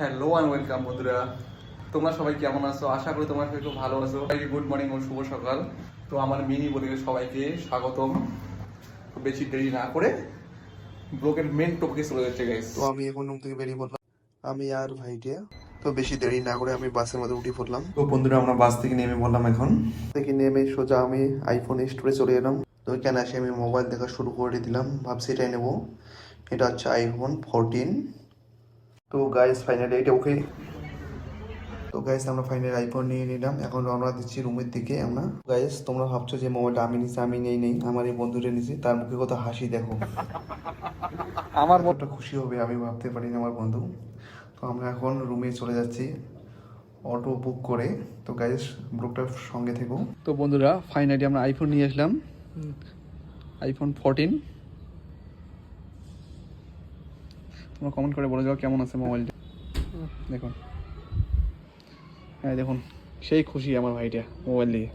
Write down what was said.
Hello and welcome বন্ধুরা, তোমরা সবাই কেমন আছো? আশা করি তোমরা সবাই খুব ভালো আছো। সবাইকে গুড মর্নিং ও শুভ সকাল। তো আমার মিনি ব্লগে সবাইকে স্বাগতম। খুব বেশি দেরি না করে ব্লগের মেন টপিকে চলে যাচ্ছে গাইস। তো আমি এখন রুম থেকে বেরিয়ে পড়লাম, আমি আর ভাইটিয়া। তো বেশি দেরি না করে আমি বাসের মধ্যে উঠে পড়লাম। তো বন্ধুরা আমরা বাস থেকে নেমে বললাম এখন থেকে নেমে সোজা আমি আইফোন স্টোরে চলে এলাম। তো ওইখানে এসে আমি মোবাইল দেখা শুরু করে দিলাম, ভাবছি এটাই নেবো। এটা হচ্ছে আইফোন 14। তো গাইস ফাইনালি এটা ওকে। তো গাইস আমরা ফাইনালি আইফোন নিয়ে নিলাম, এখন রওনা দিচ্ছি রুমের দিকে আমরা। গাইস তোমরা ভাবছো যে মোবাইলটা আমি নিচ্ছি, আমি নেই, আমার এই বন্ধুটা নিচ্ছি। তার মুখে কত হাসি দেখো, আমার মনটা খুশি হবে আমি ভাবতে পারিনি আমার বন্ধু। তো আমরা এখন রুমে চলে যাচ্ছি অটো বুক করে। তো গাইস ব্লগটার সঙ্গে থেকো। তো বন্ধুরা ফাইনালি আমরা আইফোন নিয়ে আসলাম, আইফোন 14। তোমরা কমেন্ট করে বলে যাও কেমন আছে মোবাইলটা। দেখুন, হ্যাঁ দেখুন, সেই খুশি আমার ভাইটা মোবাইল দিয়ে।